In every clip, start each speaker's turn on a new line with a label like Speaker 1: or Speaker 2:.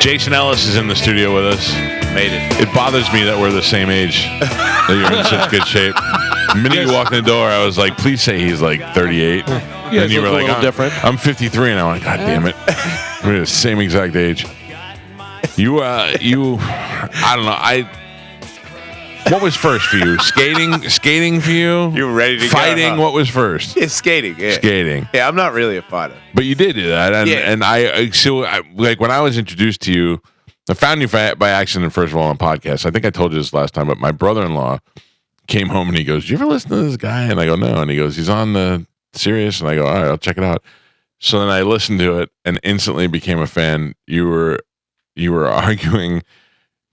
Speaker 1: Jason Ellis is in the studio with us.
Speaker 2: Made it.
Speaker 1: It bothers me that we're the same age. That you're in such good shape. The minute you walked in the door, I was like, please say he's like 38. And you were like, I'm 53. And I'm like, God damn it. We're the same exact age. I don't know. What was first for you? Skating for you?
Speaker 2: You were ready to
Speaker 1: Fighting,
Speaker 2: go, huh?
Speaker 1: What was first?
Speaker 2: Yeah, skating. Yeah.
Speaker 1: Skating.
Speaker 2: Yeah, I'm not really a fighter.
Speaker 1: But you did do that. And like when I was introduced to you, I found you by accident, first of all, on a podcast. I think I told you this last time, but my brother-in-law came home and he goes, "Do you ever listen to this guy?" And I go, "No." And he goes, "He's on the Sirius." And I go, "All right, I'll check it out." So then I listened to it and instantly became a fan. You were arguing.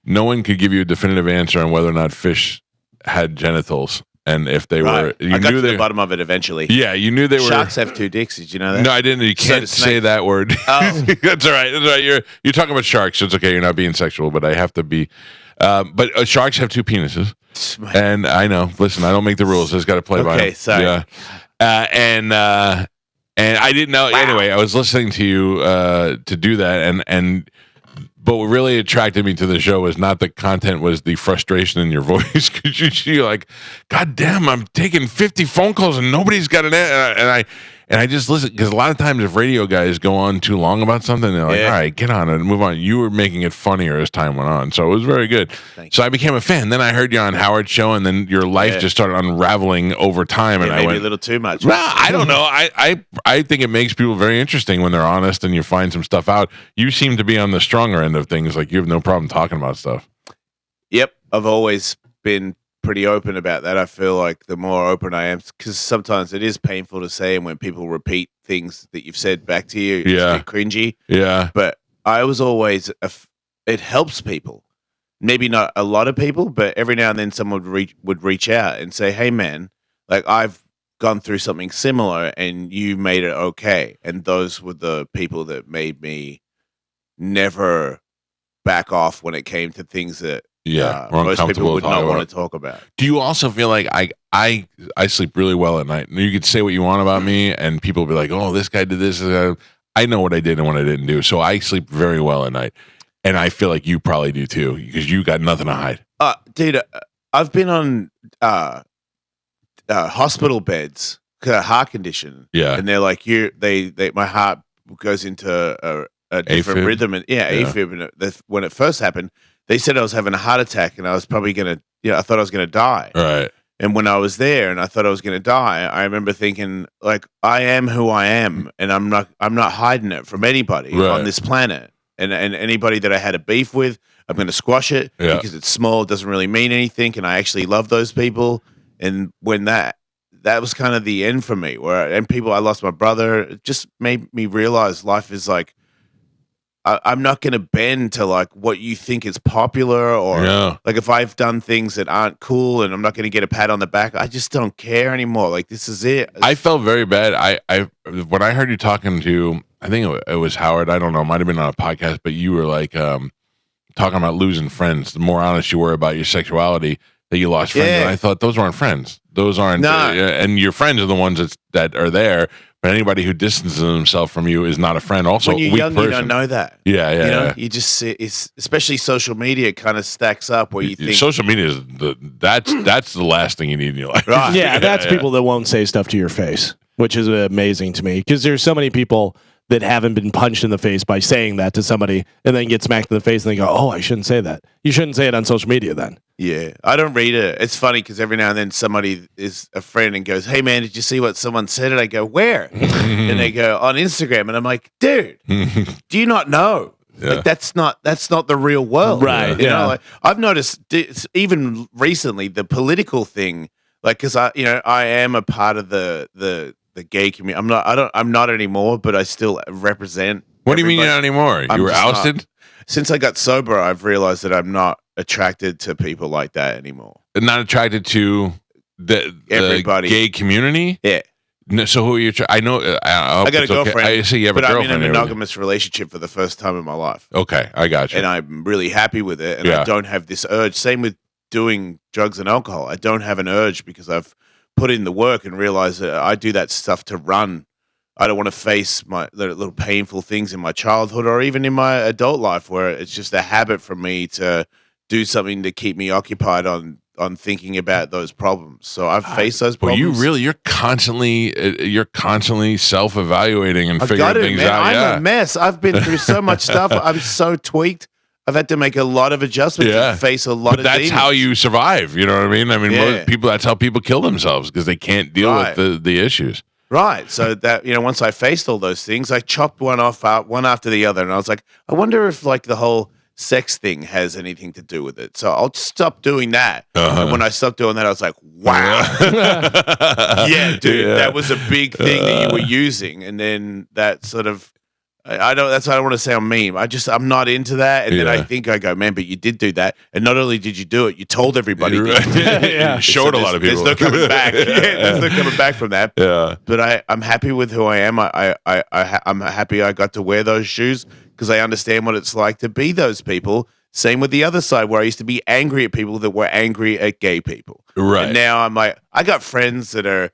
Speaker 1: No one could give you a definitive answer on whether or not fish had genitals, and if they were.
Speaker 2: I got to the bottom of it eventually.
Speaker 1: Yeah, you knew they were.
Speaker 2: Sharks have two dicks. Did you know that?
Speaker 1: No, I didn't. You can't say that word.
Speaker 2: Oh.
Speaker 1: That's all right. That's all right. You're talking about sharks, so it's okay. You're not being sexual, but I have to be. But sharks have two penises, and I know. Listen, I don't make the rules. I just got to play by them.
Speaker 2: Okay, sorry.
Speaker 1: Yeah. And I didn't know. Wow. Anyway, I was listening to you to do that, and. But what really attracted me to the show was not the content, was the frustration in your voice. Because you're like, God damn, I'm taking 50 phone calls and nobody's got an answer. And I just listen, because a lot of times if radio guys go on too long about something, they're like, all right, get on and move on. You were making it funnier as time went on. So it was very good. So I became a fan. Then I heard you on Howard's show, and then your life just started unraveling over time. And
Speaker 2: maybe a little too much.
Speaker 1: Well, I don't know. I think it makes people very interesting when they're honest and you find some stuff out. You seem to be on the stronger end of things. Like you have no problem talking about stuff.
Speaker 2: Yep. I've always been pretty open about that. I feel like the more open I am, because sometimes it is painful to say, and when people repeat things that you've said back to you, it's a bit cringy.
Speaker 1: Yeah.
Speaker 2: But I was always, it helps people. Maybe not a lot of people, but every now and then someone would reach out and say, hey man, like I've gone through something similar and you made it okay. And those were the people that made me never back off when it came to things that most people would not want to talk about.
Speaker 1: Do you also feel like I sleep really well at night? You could say what you want about me, and people will be like, "Oh, this guy did this." I know what I did and what I didn't do, so I sleep very well at night. And I feel like you probably do too, because you got nothing to hide.
Speaker 2: Dude, I've been on hospital beds, heart condition.
Speaker 1: Yeah,
Speaker 2: and they're like, my heart goes into a different
Speaker 1: AFib?
Speaker 2: rhythm, and AFib. And when it first happened, they said I was having a heart attack, and I was probably I thought I was gonna die.
Speaker 1: Right.
Speaker 2: And when I was there, and I thought I was gonna die, I remember thinking, like, I am who I am, and I'm not hiding it from anybody on this planet. And anybody that I had a beef with, I'm going to squash it because it's small, it doesn't really mean anything, and I actually love those people. And when that was kind of the end for me, I lost my brother, it just made me realize life is like, I'm not going to bend to like what you think is popular, or like if I've done things that aren't cool and I'm not going to get a pat on the back, I just don't care anymore. Like, this is it.
Speaker 1: I felt very bad. I when I heard you talking to, I think it was Howard, I don't know, it might have been on a podcast, but you were like talking about losing friends. The more honest you were about your sexuality, that you lost friends. And I thought, those aren't friends. Those aren't, and your friends are the ones that are there. But anybody who distances himself from you is not a friend. Also,
Speaker 2: when you're young, you don't know that.
Speaker 1: Yeah.
Speaker 2: You just see, especially social media kind of stacks up where you think
Speaker 1: social media is that's the last thing you need in your life.
Speaker 3: Right. Yeah, that's people that won't say stuff to your face, which is amazing to me, because there's so many people that haven't been punched in the face by saying that to somebody, and then get smacked in the face, and they go, "Oh, I shouldn't say that." You shouldn't say it on social media then.
Speaker 2: Yeah, I don't read it. It's funny because every now and then somebody is a friend and goes, "Hey man, did you see what someone said?" And I go, "Where?" And they go, "On Instagram." And I'm like, "Dude, do you not know? Like, that's not the real world,
Speaker 3: right?"
Speaker 2: You know, like, I've noticed even recently the political thing, like, because I am a part of the gay community. I'm not anymore, but I still represent.
Speaker 1: What do you mean you're not anymore? You were ousted?
Speaker 2: Since I got sober, I've realized that I'm not attracted to people like that anymore.
Speaker 1: Not attracted to the gay community?
Speaker 2: Yeah.
Speaker 1: No, so who are you? I know.
Speaker 2: I got a girlfriend.
Speaker 1: I see you have a girlfriend.
Speaker 2: I'm in a monogamous relationship for the first time in my life.
Speaker 1: Okay, I got you.
Speaker 2: And I'm really happy with it. And I don't have this urge. Same with doing drugs and alcohol. I don't have an urge because I've put in the work and realized that I do that stuff to run I don't want to face my little painful things in my childhood or even in my adult life where it's just a habit for me to do something to keep me occupied on thinking about those problems. So I've faced those problems.
Speaker 1: Well, you're constantly self-evaluating and figuring things out.
Speaker 2: I'm a mess. I've been through so much stuff. I'm so tweaked. I've had to make a lot of adjustments and face a lot of
Speaker 1: that's
Speaker 2: demons.
Speaker 1: how you survive. You know what I mean? I mean, most people, that's how people kill themselves because they can't deal with the issues.
Speaker 2: Right. So that, once I faced all those things, I chopped one off one after the other. And I was like, I wonder if like the whole sex thing has anything to do with it. So I'll just stop doing that. And when I stopped doing that, I was like, wow. Yeah, dude, that was a big thing that you were using. And then that sort of, that's why I don't want to sound mean. I'm not into that. And then I think I go, man, but you did do that. And not only did you do it, you told everybody.
Speaker 1: You showed a lot of people.
Speaker 2: There's no coming back. There's no coming back from that.
Speaker 1: Yeah.
Speaker 2: But I'm happy with who I am. I'm happy I got to wear those shoes because I understand what it's like to be those people. Same with the other side where I used to be angry at people that were angry at gay people.
Speaker 1: Right.
Speaker 2: And now I'm like, I got friends that are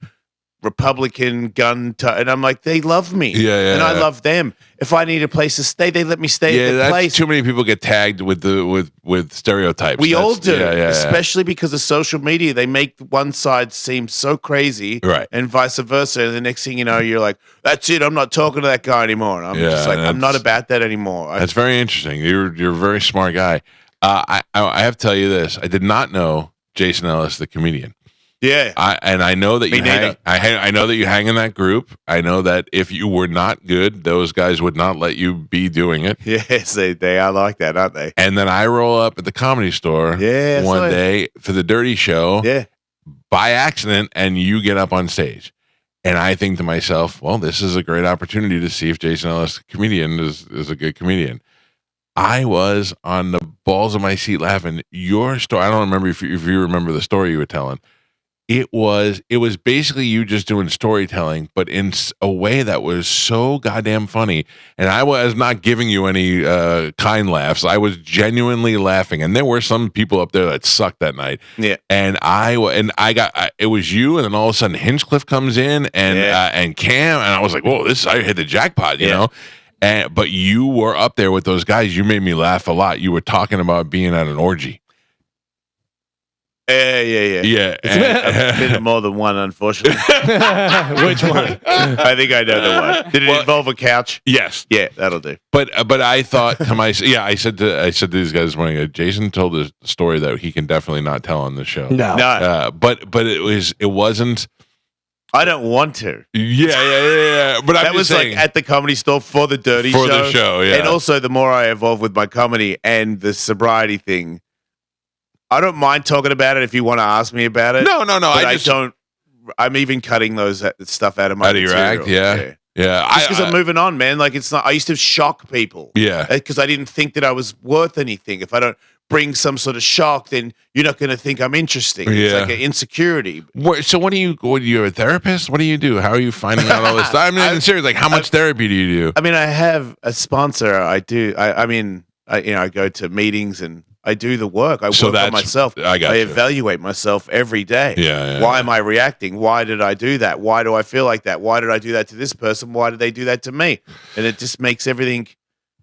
Speaker 2: Republican and I'm like, they love me. And I love them. If I need a place to stay, they let me stay at the place.
Speaker 1: Too many people get tagged with stereotypes.
Speaker 2: We all do, especially because of social media. They make one side seem so crazy, and vice versa. And the next thing you know, you're like, "That's it. I'm not talking to that guy anymore." And I'm just like, "I'm not about that anymore."
Speaker 1: That's very interesting. You're a very smart guy. I have to tell you this. I did not know Jason Ellis, the comedian.
Speaker 2: Yeah,
Speaker 1: I know that you hang. I know that you hang in that group. I know that if you were not good, those guys would not let you be doing it.
Speaker 2: Yes, they are like that, aren't they?
Speaker 1: And then I roll up at the Comedy Store one day for the Dirty Show by accident, and you get up on stage. And I think to myself, well, this is a great opportunity to see if Jason Ellis, the comedian, is a good comedian. I was on the balls of my seat laughing. Your story, I don't remember if you remember the story you were telling. It was basically you just doing storytelling, but in a way that was so goddamn funny. And I was not giving you any kind laughs. I was genuinely laughing, and there were some people up there that sucked that night.
Speaker 2: Yeah,
Speaker 1: and I got it was you, and then all of a sudden Hinchcliffe comes in and Cam, and I was like, whoa, I hit the jackpot, you know. But you were up there with those guys. You made me laugh a lot. You were talking about being at an orgy.
Speaker 2: Yeah. I've been to more than one, unfortunately.
Speaker 3: Which one?
Speaker 2: I think I know the one. Did it involve a couch?
Speaker 1: Yes.
Speaker 2: Yeah, that'll do.
Speaker 1: But I thought to myself, I said to these guys this morning, Jason told a story that he can definitely not tell on the show.
Speaker 2: No.
Speaker 1: But it wasn't.
Speaker 2: I don't want to.
Speaker 1: Yeah. But
Speaker 2: that was
Speaker 1: saying,
Speaker 2: like at the Comedy Store for the Dirty Show.
Speaker 1: For the show, yeah.
Speaker 2: And also, the more I evolve with my comedy and the sobriety thing, I don't mind talking about it if you want to ask me about it.
Speaker 1: No.
Speaker 2: I don't. I'm even cutting those stuff out of my
Speaker 1: your act. Yeah.
Speaker 2: Just because I'm moving on, man. Like it's not. I used to shock people.
Speaker 1: Yeah.
Speaker 2: Because I didn't think that I was worth anything. If I don't bring some sort of shock, then you're not going to think I'm interesting. It's like an insecurity.
Speaker 1: So what do you a therapist? What do you do? How are you finding out all this stuff? I mean, seriously, like how much therapy do you do?
Speaker 2: I mean, I have a sponsor. I do. I go to meetings and I do the work. I work on myself. I evaluate myself every day. Why am I reacting? Why did I do that? Why do I feel like that? Why did I do that to this person? Why did they do that to me? And it just makes everything.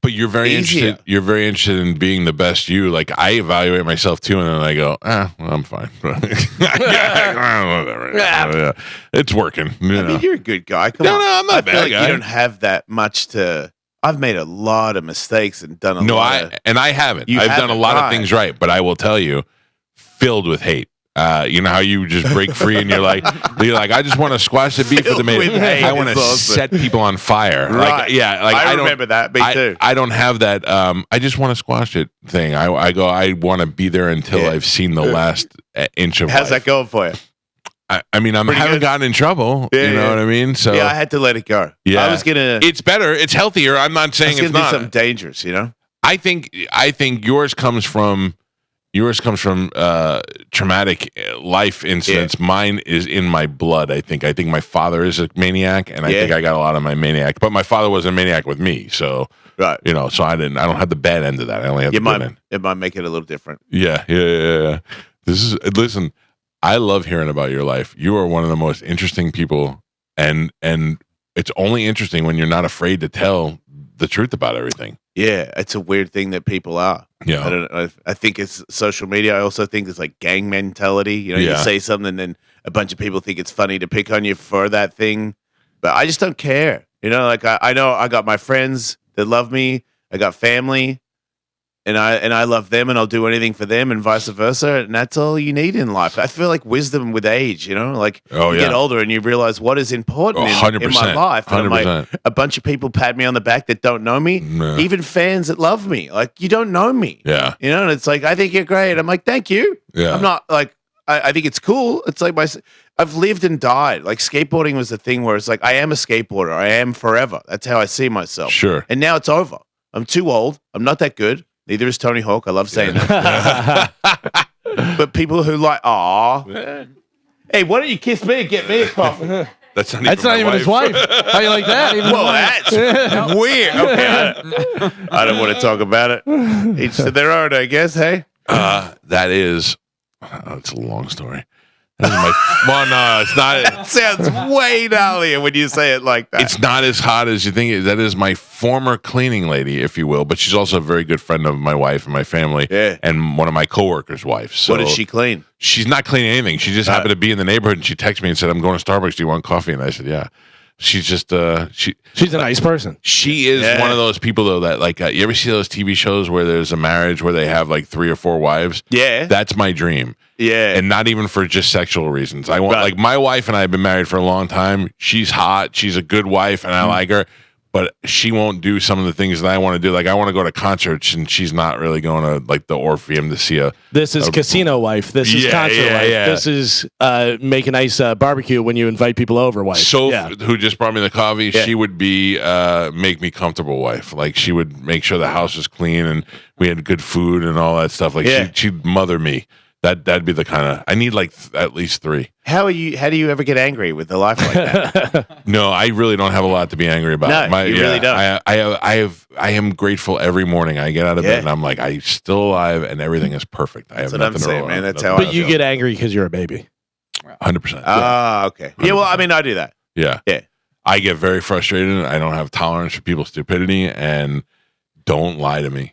Speaker 1: But you're very interested. You're very interested in being the best you. Like I evaluate myself too, and then I go, well, I'm fine. It's working. I
Speaker 2: mean, you're a good guy. Come on.
Speaker 1: No, I'm not a bad guy.
Speaker 2: You don't have that much to. I've made a lot of mistakes and done a lot.
Speaker 1: I haven't. I've done a lot of things right, but I will tell you, filled with hate. You know how you just break free and you're like, I just want to squash the beef with the mate. I want to set people on fire.
Speaker 2: Right. I remember that. Me too.
Speaker 1: I don't have that. I just want to squash it thing. I want to be there until I've seen the last inch of
Speaker 2: How's
Speaker 1: life.
Speaker 2: that going for you?
Speaker 1: I mean, I haven't gotten in trouble. You know what I mean? So
Speaker 2: I had to let it go.
Speaker 1: Yeah,
Speaker 2: I was gonna.
Speaker 1: It's better. It's healthier. I'm not saying it's not.
Speaker 2: Something dangerous. You know.
Speaker 1: I think yours comes from traumatic life incidents.
Speaker 2: Yeah.
Speaker 1: Mine is in my blood. I think my father is a maniac, and I think I got a lot of my maniac. But my father was a maniac with me, so
Speaker 2: right.
Speaker 1: You know, so I don't have the bad end of that. I only have the good end.
Speaker 2: It might make it a little different.
Speaker 1: Yeah. Listen. I love hearing about your life. You are one of the most interesting people, and it's only interesting when you're not afraid to tell the truth about everything.
Speaker 2: Yeah, it's a weird thing that people are.
Speaker 1: Yeah.
Speaker 2: I don't know. I think it's social media. I also think it's like gang mentality. You say something, and then a bunch of people think it's funny to pick on you for that thing. But I just don't care. Like I know I got my friends that love me. I got family, and I love them, and I'll do anything for them, and vice versa. And that's all you need in life. I feel like wisdom with age. Like you get older and you realize what is important in my life. And I'm like, a bunch of people pat me on the back that don't know me, even fans that love me. Like, you don't know me.
Speaker 1: Yeah.
Speaker 2: And it's like, I think you're great. I'm like, thank you.
Speaker 1: Yeah.
Speaker 2: I'm not like, I think it's cool. It's like I've lived and died. Like, skateboarding was the thing where it's like, I am a skateboarder. I am forever. That's how I see myself.
Speaker 1: Sure.
Speaker 2: And now it's over. I'm too old. I'm not that good. Neither is Tony Hawk. I love saying that. But people who like, hey, why don't you kiss me and get me a coffee?
Speaker 1: That's not even
Speaker 3: his wife. How you like that?
Speaker 2: Well, that's weird. Okay, I don't want to talk about it. Each to their own, I guess. Hey,
Speaker 1: that is. It's a long story. That is no, it's not.
Speaker 2: That sounds way gnarlier when you say it like that.
Speaker 1: It's not as hot as you think. That is my former cleaning lady, if you will, but she's also a very good friend of my wife and my family, and one of my coworkers' wives. So
Speaker 2: what does she clean?
Speaker 1: She's not cleaning anything. She just happened to be in the neighborhood, and she texted me and said, "I'm going to Starbucks. Do you want coffee?" And I said, "Yeah." She's just
Speaker 3: she's a nice person.
Speaker 1: She is one of those people though that like you ever see those TV shows where there's a marriage where they have like 3 or 4 wives?
Speaker 2: Yeah,
Speaker 1: that's my dream.
Speaker 2: Yeah,
Speaker 1: and not even for just sexual reasons. I want like my wife and I have been married for a long time. She's hot. She's a good wife, and I like her. But she won't do some of the things that I want to do. Like I want to go to concerts, and she's not really going to like the Orpheum to see a.
Speaker 3: This is casino wife. This is concert wife. This is make a nice barbecue when you invite people over wife.
Speaker 1: So who just brought me the coffee? She would be make me comfortable wife. Like she would make sure the house was clean and we had good food and all that stuff. Like she'd mother me. That'd be the kind of I need like at least 3.
Speaker 2: How do you ever get angry with a life like that?
Speaker 1: No, I really don't have a lot to be angry about.
Speaker 2: No, you really don't.
Speaker 1: I am grateful every morning. I get out of bed and I'm like, I'm still alive and everything is perfect. I have nothing to roll
Speaker 2: man. That's
Speaker 3: how. But you get angry because you're a baby.
Speaker 1: 100%.
Speaker 2: Ah, okay. 100%. Yeah, well, I mean, I do that.
Speaker 1: Yeah. I get very frustrated. I don't have tolerance for people's stupidity, and don't lie to me.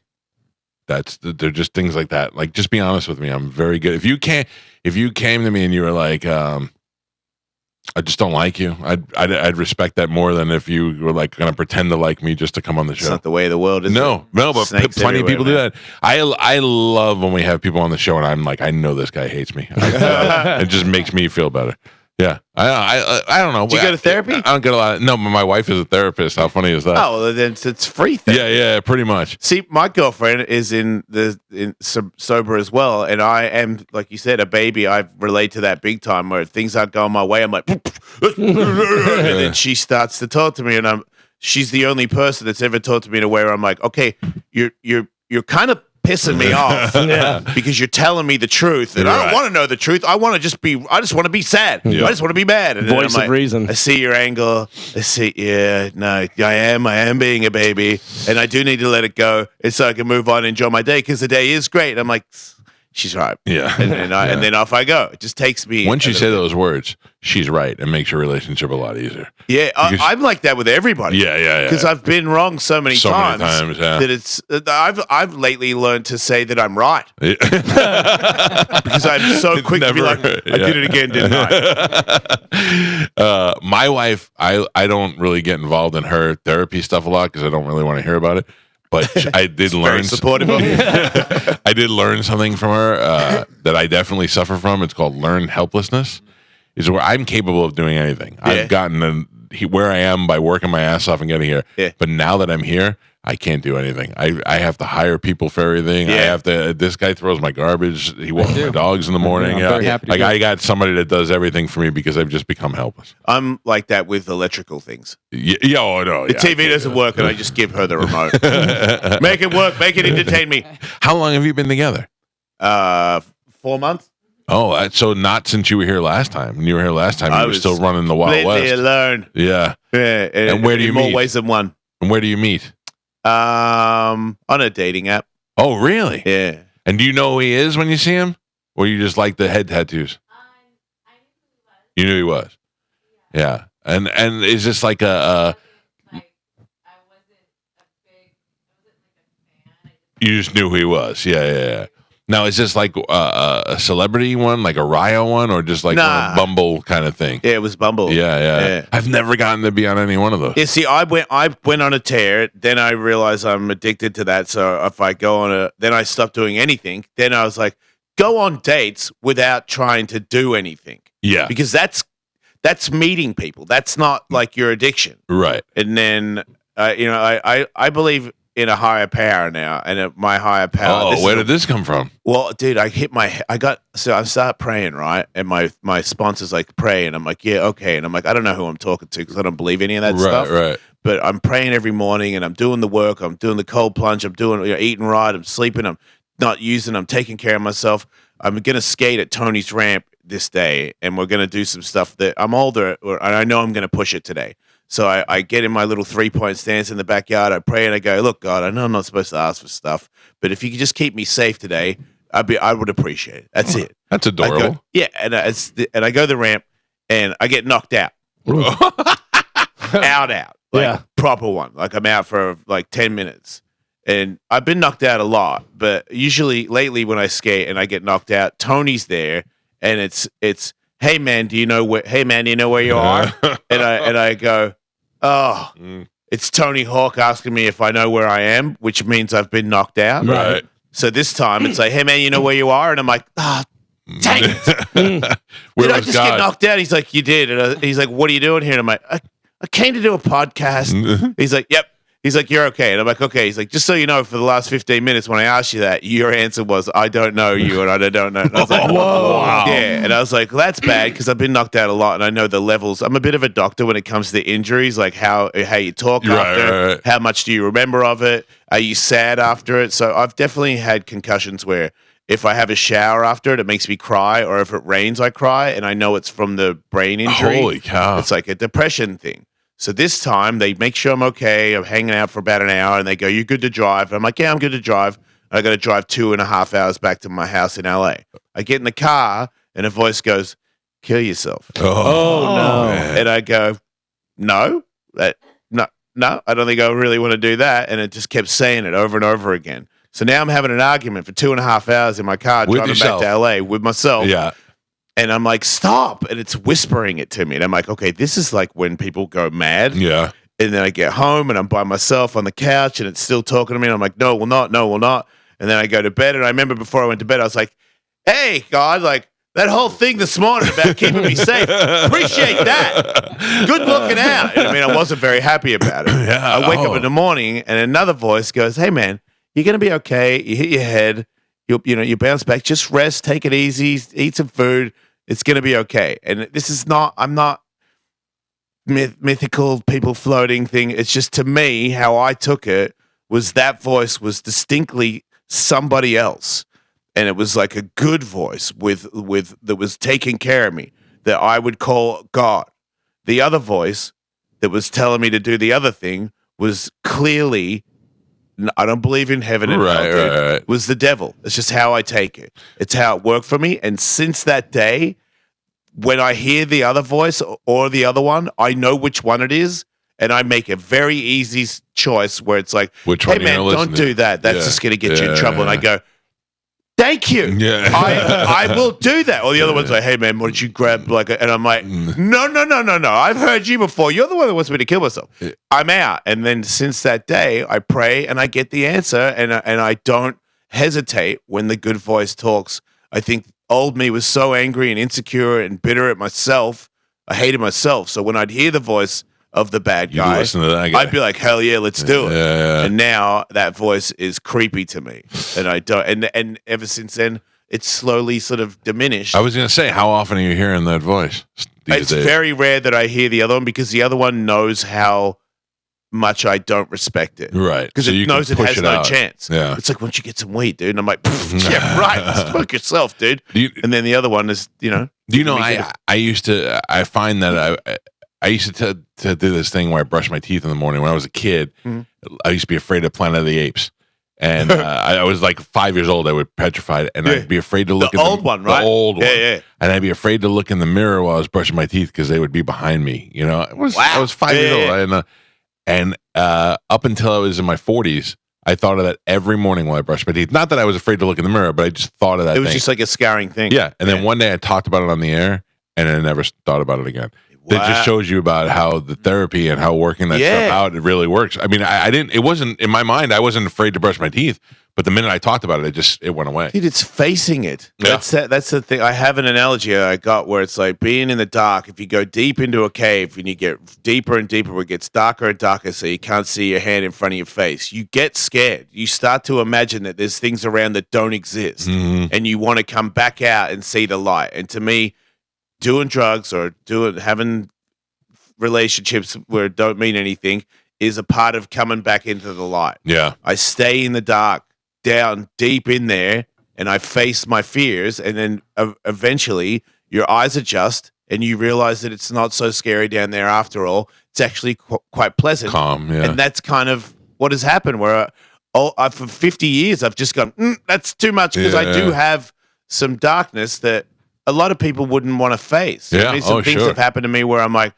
Speaker 1: They're just things like that. Like, just be honest with me. I'm very good. If you came to me and you were like, I just don't like you, I'd respect that more than if you were like going to pretend to like me just to come on the show.
Speaker 2: It's not the way of the world, is it?
Speaker 1: No, but plenty of people do that. I love when we have people on the show and I'm like, I know this guy hates me. It just makes me feel better. Yeah, I don't know.
Speaker 2: Do you go to therapy?
Speaker 1: I don't get a lot. No, but my wife is a therapist. How funny is that?
Speaker 2: Oh, well, then it's free therapy.
Speaker 1: Yeah, pretty much.
Speaker 2: See, my girlfriend is in sober as well, and I am, like you said, a baby. I relate to that big time. Where things aren't going my way, I'm like, and then she starts to talk to me, and she's the only person that's ever talked to me in a way where I'm like, okay, you're kind of pissing me off because you're telling me the truth, and I don't want to know the truth. I want to just want to be sad. I just want to be mad. And
Speaker 3: voice of reason.
Speaker 2: I see your angle. I see. Yeah, no, I am being a baby, and I do need to let it go, and so I can move on and enjoy my day because the day is great. I'm like, she's right.
Speaker 1: Yeah,
Speaker 2: and then off I go. It just takes me.
Speaker 1: Once you say those words, she's right, and makes your relationship a lot easier.
Speaker 2: Yeah, I'm like that with everybody.
Speaker 1: Yeah.
Speaker 2: Because I've been wrong so many times
Speaker 1: that
Speaker 2: it's. I've lately learned to say that I'm right because I'm so quick to be like, I did it again, didn't I?
Speaker 1: My wife, I don't really get involved in her therapy stuff a lot because I don't really want to hear about it. But I did learn.
Speaker 2: Very supportive of you.
Speaker 1: I did learn something from her that I definitely suffer from. It's called learned helplessness. Is where I'm capable of doing anything. I've gotten where I am by working my ass off and getting here. Yeah. But now that I'm here, I can't do anything. I have to hire people for everything. I have to. This guy throws my garbage. He walks my dogs in the morning.
Speaker 4: I'm very happy to
Speaker 1: I got somebody that does everything for me because I've just become helpless.
Speaker 2: I'm like that with electrical things.
Speaker 1: The
Speaker 2: TV doesn't work, and I just give her the remote. Make it work. Make it entertain me.
Speaker 1: How long have you been together?
Speaker 2: 4 months.
Speaker 1: Oh, so not since you were here last time. When you were here last time, you were still running the Wild West.
Speaker 2: Alone.
Speaker 1: Yeah.
Speaker 2: And
Speaker 1: where do you meet?
Speaker 2: More ways than one.
Speaker 1: And where do you meet?
Speaker 2: On a dating app.
Speaker 1: Oh, really?
Speaker 2: Yeah.
Speaker 1: And do you know who he is when you see him? Or you just like the head tattoos? You knew he was? Yeah. and it's just like a you just knew who he was. Yeah. Now, is this like a celebrity one, like a Ryo one, or just like a Bumble kind of thing?
Speaker 2: Yeah, it was Bumble.
Speaker 1: Yeah. I've never gotten to be on any one of those.
Speaker 2: Yeah, see, I went on a tear. Then I realized I'm addicted to that. So if I go on then I stopped doing anything. Then I was like, go on dates without trying to do anything.
Speaker 1: Yeah.
Speaker 2: Because that's meeting people. That's not like your addiction.
Speaker 1: Right.
Speaker 2: And then, I believe in a higher power now, and my higher power.
Speaker 1: Oh, where did this come from?
Speaker 2: Well, dude, I start praying, right? And my sponsor's like, pray. And I'm like, yeah, okay. And I'm like, I don't know who I'm talking to because I don't believe any of that stuff.
Speaker 1: Right.
Speaker 2: But I'm praying every morning and I'm doing the work. I'm doing the cold plunge. I'm doing, eating right. I'm sleeping. I'm not using. I'm taking care of myself. I'm going to skate at Tony's ramp this day. And we're going to do some stuff that I'm older and I know I'm going to push it today. So I get in my little 3-point stance in the backyard. I pray and I go, look, God, I know I'm not supposed to ask for stuff, but if you could just keep me safe today, I would appreciate it. That's it.
Speaker 1: That's adorable.
Speaker 2: And I go to the ramp and I get knocked out. out. Like proper one. Like I'm out for like 10 minutes. And I've been knocked out a lot, but usually lately when I skate and I get knocked out, Tony's there and it's hey man, do you know where you are? and I go, it's Tony Hawk asking me if I know where I am, which means I've been knocked out.
Speaker 1: Right.
Speaker 2: So this time it's like, hey man, you know where you are? And I'm like, dang it. Did I just get knocked out? He's like, you did. And he's like, what are you doing here? And I'm like, I came to do a podcast. He's like, yep. He's like, you're okay. And I'm like, okay. He's like, just so you know, for the last 15 minutes when I asked you that, your answer was, I don't know you and I don't know. And I was like, whoa. Wow. Yeah. And I was like, well, that's bad because I've been knocked out a lot and I know the levels. I'm a bit of a doctor when it comes to injuries, like how you talk after, right. How much do you remember of it? Are you sad after it? So I've definitely had concussions where if I have a shower after it, it makes me cry, or if it rains, I cry, and I know it's from the brain injury.
Speaker 1: Holy cow.
Speaker 2: It's like a depression thing. So this time, they make sure I'm okay. I'm hanging out for about an hour, and they go, you good to drive? And I'm like, yeah, I'm good to drive. And I got to drive 2.5 hours back to my house in LA. I get in the car, and a voice goes, kill yourself.
Speaker 3: Oh no.
Speaker 1: Man.
Speaker 2: And I go, no, I don't think I really want to do that. And it just kept saying it over and over again. So now I'm having an argument for 2.5 hours in my car
Speaker 1: with
Speaker 2: driving
Speaker 1: yourself.
Speaker 2: back to LA with myself.
Speaker 1: Yeah.
Speaker 2: And I'm like, stop. And it's whispering it to me. And I'm like, okay, this is like when people go mad.
Speaker 1: Yeah.
Speaker 2: And then I get home and I'm by myself on the couch and it's still talking to me. And I'm like, no, we'll not. And then I go to bed. And I remember before I went to bed, I was like, hey, God, like that whole thing this morning about keeping me safe. Appreciate that. Good looking out. And I mean, I wasn't very happy about it.
Speaker 1: Yeah.
Speaker 2: I wake up in the morning and another voice goes, hey, man, you're going to be okay. You hit your head. You bounce back. Just rest. Take it easy. Eat some food. It's going to be okay. And this is not, I'm not mythical people floating thing. It's just, to me, how I took it was that voice was distinctly somebody else. And it was like a good voice with that was taking care of me, that I would call God. The other voice that was telling me to do the other thing was clearly, I don't believe in heaven and hell.
Speaker 1: Right.
Speaker 2: Was the devil. It's just how I take it. It's how it worked for me. And since that day, when I hear the other voice or the other one, I know which one it is, and I make a very easy choice where it's like,
Speaker 1: which
Speaker 2: hey man, don't do that. That's just going to get you in trouble. And I go, thank you.
Speaker 1: Yeah.
Speaker 2: I will do that. Or the other one's like, hey man, why don't you grab and I'm like, no. I've heard you before. You're the one that wants me to kill myself. I'm out. And then since that day, I pray and I get the answer, and I don't hesitate when the good voice talks. I think old me was so angry and insecure and bitter at myself. I hated myself. So when I'd hear the voice of the bad guy,
Speaker 1: listen to that guy,
Speaker 2: I'd be like, hell yeah, let's do it.
Speaker 1: Yeah.
Speaker 2: And now that voice is creepy to me. And I don't, and ever since then, it's slowly sort of diminished.
Speaker 1: I was going to say, how often are you hearing that voice these days?
Speaker 2: Very rare that I hear the other one, because the other one knows how much I don't respect it.
Speaker 1: Right.
Speaker 2: Because it knows it has no chance.
Speaker 1: Yeah.
Speaker 2: It's like, why don't you get some weed, dude? And I'm like, yeah, right. Smoke yourself, dude. And then the other one is,
Speaker 1: Do you know, I find that I used to do this thing where I brush my teeth in the morning when I was a kid. Mm-hmm. I used to be afraid of Planet of the Apes. And I was like 5 years old. I was petrified, and I'd be afraid to look
Speaker 2: the
Speaker 1: at
Speaker 2: old one, right?
Speaker 1: The old one.
Speaker 2: Yeah.
Speaker 1: And I'd be afraid to look in the mirror while I was brushing my teeth because they would be behind me. I was 5 years old, and up until I was in my 40s, I thought of that every morning while I brushed my teeth. Not that I was afraid to look in the mirror, but I just thought of that.
Speaker 2: It was just like a scaring thing.
Speaker 1: Yeah, and then one day I talked about it on the air, and I never thought about it again. That just shows you about how the therapy and how working that stuff out, it really works. I mean, I didn't. It wasn't in my mind. I wasn't afraid to brush my teeth, but the minute I talked about it, it went away.
Speaker 2: Dude, it's facing it.
Speaker 1: Yeah.
Speaker 2: That's the thing. I have an analogy I got where it's like being in the dark. If you go deep into a cave and you get deeper and deeper, it gets darker and darker, so you can't see your hand in front of your face. You get scared. You start to imagine that there's things around that don't exist, and you want to come back out and see the light. And to me, doing drugs or having relationships where it don't mean anything is a part of coming back into the light.
Speaker 1: Yeah.
Speaker 2: I stay in the dark, down deep in there, and I face my fears, and then eventually your eyes adjust and you realize that it's not so scary down there after all. It's actually quite pleasant.
Speaker 1: Calm, yeah.
Speaker 2: And that's kind of what has happened where for 50 years I've just gone, that's too much, because I do have some darkness that a lot of people wouldn't want to face.
Speaker 1: Yeah.
Speaker 2: I mean, some things have happened to me where I'm like,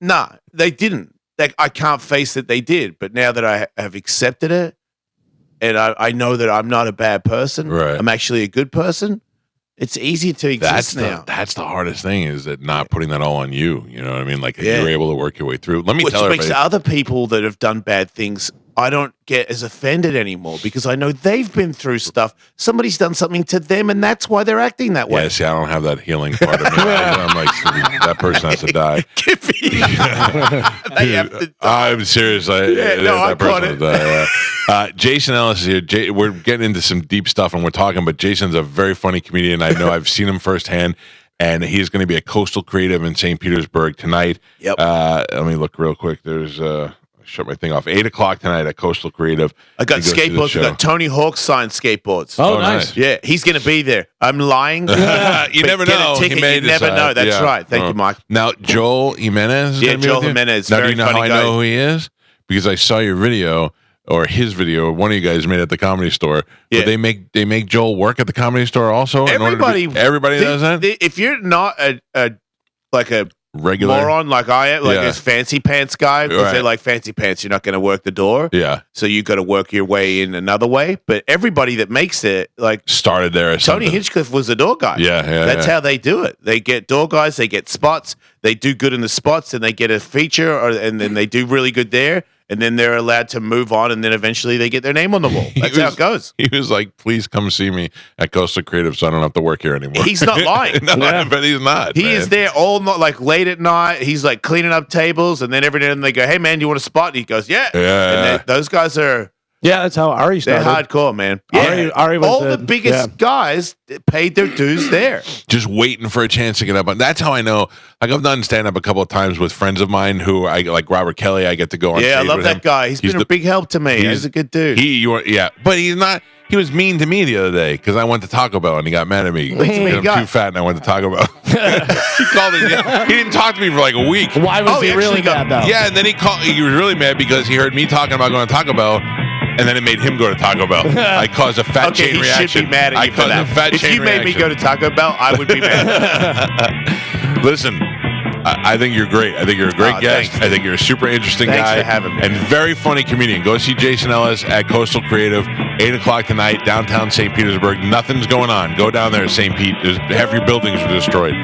Speaker 2: nah, they didn't. Like, I can't face that they did. But now that I have accepted it, and I know that I'm not a bad person,
Speaker 1: right.
Speaker 2: I'm actually a good person, it's easy to exist now.
Speaker 1: That's the hardest thing, is that not putting that all on you. You know what I mean? Like, you're able to work your way through. Let me tell everybody.
Speaker 2: Which makes other people that have done bad things, I don't get as offended anymore, because I know they've been through stuff. Somebody's done something to them, and that's why they're acting that way.
Speaker 1: Yeah, see, I don't have that healing part of me. I'm like, that person has to die. Dude, I'm serious. That person has to die. Jason Ellis is here. We're getting into some deep stuff, and we're talking, but Jason's a very funny comedian. I know I've seen him firsthand, and he's going to be at Coastal Creative in St. Petersburg tonight.
Speaker 2: Yep.
Speaker 1: Let me look real quick. There's shut my thing off. 8:00 tonight at Coastal Creative.
Speaker 2: I got skateboards. We got Tony Hawk signed skateboards.
Speaker 3: Oh, nice.
Speaker 2: Yeah, he's going to be there. I'm lying.
Speaker 1: You never know.
Speaker 2: You never know. That's right. Thank you, Mike.
Speaker 1: Now, Joel Jimenez.
Speaker 2: Yeah, Joel Jimenez.
Speaker 1: Now, do you
Speaker 2: very
Speaker 1: know how
Speaker 2: funny
Speaker 1: I
Speaker 2: guy.
Speaker 1: know who he is? Because I saw your video, or his video, one of you guys made at the Comedy Store.
Speaker 2: Yeah.
Speaker 1: But they make Joel work at the Comedy Store also.
Speaker 2: Everybody
Speaker 1: does that.
Speaker 2: If you're not a
Speaker 1: Regular
Speaker 2: moron like I am, like this fancy pants guy, because they're like, fancy pants, you're not going to work the door.
Speaker 1: Yeah.
Speaker 2: So you got to work your way in another way. But everybody that makes it, like,
Speaker 1: started there. Or
Speaker 2: Tony Hinchcliffe was the door guy.
Speaker 1: Yeah.
Speaker 2: That's how they do it. They get door guys, they get spots, they do good in the spots, and they get a feature, and then they do really good there. And then they're allowed to move on, and then eventually they get their name on the wall. That's how it goes.
Speaker 1: He was like, please come see me at Coastal Creative so I don't have to work here anymore.
Speaker 2: He's not lying.
Speaker 1: But he's not.
Speaker 2: He is there all night, like late at night. He's like cleaning up tables, and then every now and then they go, hey, man, do you want a spot? And he goes, yeah. And those guys are...
Speaker 3: Yeah, that's how Ari started.
Speaker 2: They're hardcore, man. Yeah.
Speaker 3: Ari was
Speaker 2: all the biggest guys paid their dues there.
Speaker 1: Just waiting for a chance to get up. That's how I know. Like, I've done stand up a couple of times with friends of mine who I like. Robert Kelly, I get to go on.
Speaker 2: Yeah, I
Speaker 1: stage
Speaker 2: love
Speaker 1: with
Speaker 2: that
Speaker 1: him.
Speaker 2: guy. He's been a big help to me. He's a good dude.
Speaker 1: But he's not. He was mean to me the other day because I went to Taco Bell and he got mad at me. I'm too fat and I went to Taco Bell. He called me. He didn't talk to me for like a week.
Speaker 3: Why was he really mad though?
Speaker 1: Yeah, and then he was really mad because he heard me talking about going to Taco Bell. And then it made him go to Taco Bell. I caused a fat chain reaction.
Speaker 2: He should be mad at you for that. If you made me go to Taco Bell, I would be mad.
Speaker 1: Listen, I think you're great. I think you're a great guest.
Speaker 2: Thanks.
Speaker 1: I think you're a super interesting guy.
Speaker 2: Thanks for having me.
Speaker 1: And very funny comedian. Go see Jason Ellis at Coastal Creative, 8:00 tonight, downtown St. Petersburg. Nothing's going on. Go down there at St. Pete. Half your buildings are destroyed.